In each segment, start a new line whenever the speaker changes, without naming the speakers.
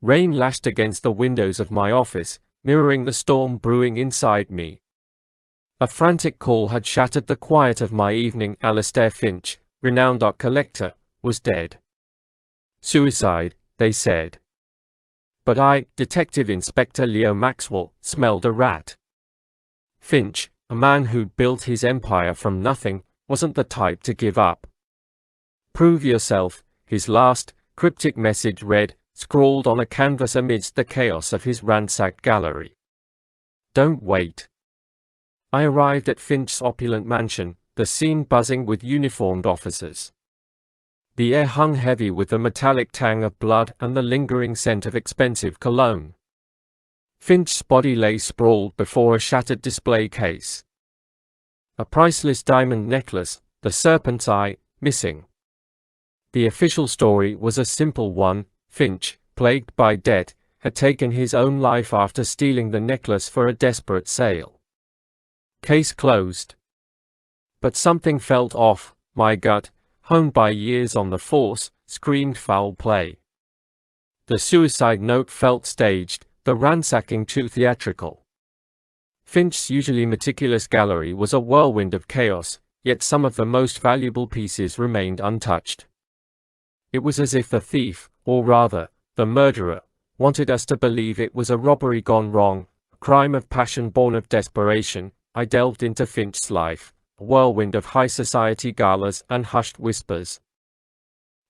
Rain lashed against the windows of my office, mirroring the storm brewing inside me. A frantic call had shattered the quiet of my evening. Alastair Finch, renowned art collector, was dead. Suicide, they said. But I, Detective Inspector Leo Maxwell, smelled a rat. Finch, a man who'd built his empire from nothing, wasn't the type to give up. "Prove yourself," his last, cryptic message read, scrawled on a canvas amidst the chaos of his ransacked gallery. "Don't wait." I arrived at Finch's opulent mansion, the scene buzzing with uniformed officers. The air hung heavy with the metallic tang of blood and the lingering scent of expensive cologne. Finch's body lay sprawled before a shattered display case. A priceless diamond necklace, the serpent's eye, missing. The official story was a simple one. Finch, plagued by debt, had taken his own life after stealing the necklace for a desperate sale. Case closed. But something felt off. My gut, honed by years on the force, screamed foul play. The suicide note felt staged, the ransacking too theatrical. Finch's usually meticulous gallery was a whirlwind of chaos, yet some of the most valuable pieces remained untouched. It was as if the thief, or rather, the murderer, wanted us to believe it was a robbery gone wrong, a crime of passion born of desperation. I delved into Finch's life, a whirlwind of high society galas and hushed whispers.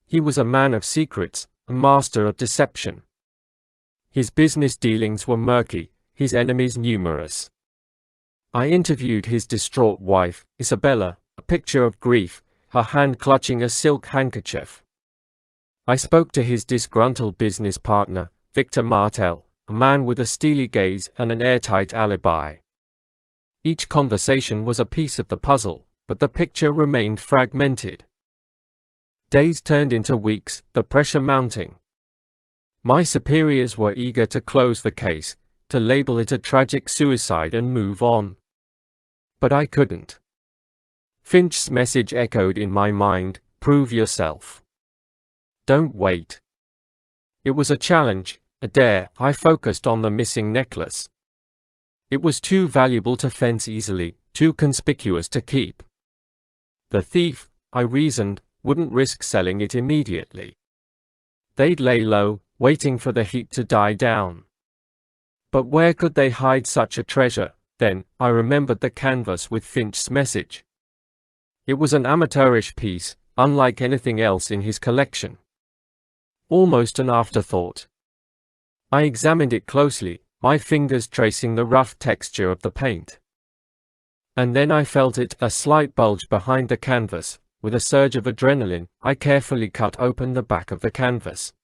He was a man of secrets, a master of deception. His business dealings were murky, his enemies numerous. I interviewed his distraught wife, Isabella, a picture of grief, her hand clutching a silk handkerchief. I spoke to his disgruntled business partner, Victor Martel, a man with a steely gaze and an airtight alibi. Each conversation was a piece of the puzzle, but the picture remained fragmented. Days turned into weeks, the pressure mounting. My superiors were eager to close the case, to label it a tragic suicide and move on. But I couldn't. Finch's message echoed in my mind, "Prove yourself. Don't wait." It was a challenge, a dare. I focused on the missing necklace. It was too valuable to fence easily, too conspicuous to keep. The thief, I reasoned, wouldn't risk selling it immediately. They'd lay low, waiting for the heat to die down. But where could they hide such a treasure? Then, I remembered the canvas with Finch's message. It was an amateurish piece, unlike anything else in his collection. Almost an afterthought. I examined it closely, my fingers tracing the rough texture of the paint. And then I felt it, a slight bulge behind the canvas. With a surge of adrenaline, I carefully cut open the back of the canvas.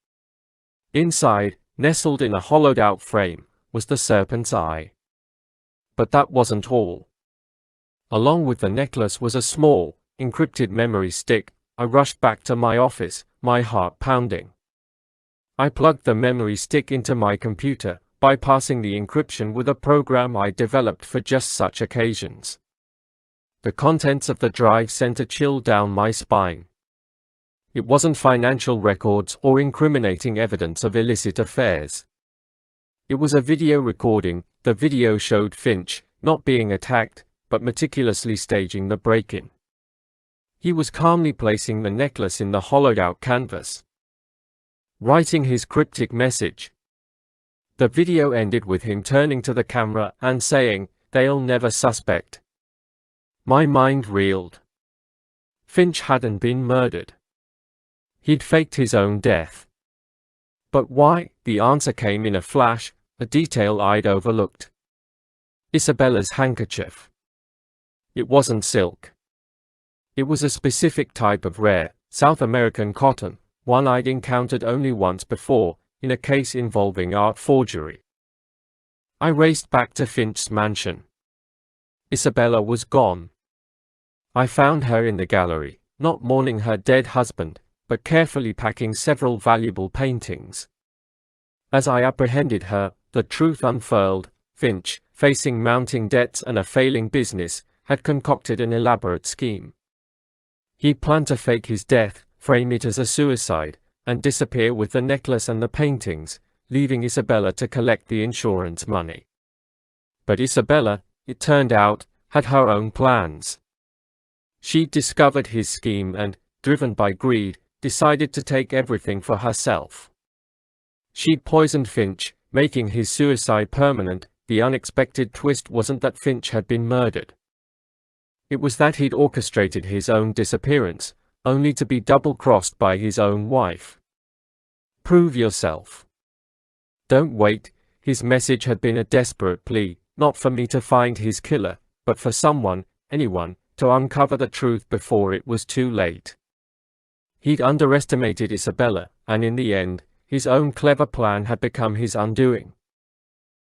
Inside, nestled in a hollowed-out frame, was the serpent's eye. But that wasn't all. Along with the necklace was a small, encrypted memory stick. I rushed back to my office, my heart pounding. I plugged the memory stick into my computer, bypassing the encryption with a program I developed for just such occasions. The contents of the drive sent a chill down my spine. It wasn't financial records or incriminating evidence of illicit affairs. It was a video recording. The video showed Finch, not being attacked, but meticulously staging the break-in. He was calmly placing the necklace in the hollowed-out canvas, writing his cryptic message. The video ended with him turning to the camera and saying, "They'll never suspect." My mind reeled. Finch hadn't been murdered. He'd faked his own death. But why? The answer came in a flash, a detail I'd overlooked. Isabella's handkerchief. It wasn't silk. It was a specific type of rare, South American cotton, one I'd encountered only once before, in a case involving art forgery. I raced back to Finch's mansion. Isabella was gone. I found her in the gallery, not mourning her dead husband, but carefully packing several valuable paintings. As I apprehended her, the truth unfurled. Finch, facing mounting debts and a failing business, had concocted an elaborate scheme. He planned to fake his death, frame it as a suicide, and disappear with the necklace and the paintings, leaving Isabella to collect the insurance money. But Isabella, it turned out, had her own plans. She'd discovered his scheme and, driven by greed, decided to take everything for herself. She'd poisoned Finch, making his suicide permanent. The unexpected twist wasn't that Finch had been murdered. It was that he'd orchestrated his own disappearance, only to be double-crossed by his own wife. Prove yourself. Don't wait. His message had been a desperate plea, not for me to find his killer, but for someone, anyone, to uncover the truth before it was too late. He'd underestimated Isabella, and in the end, his own clever plan had become his undoing.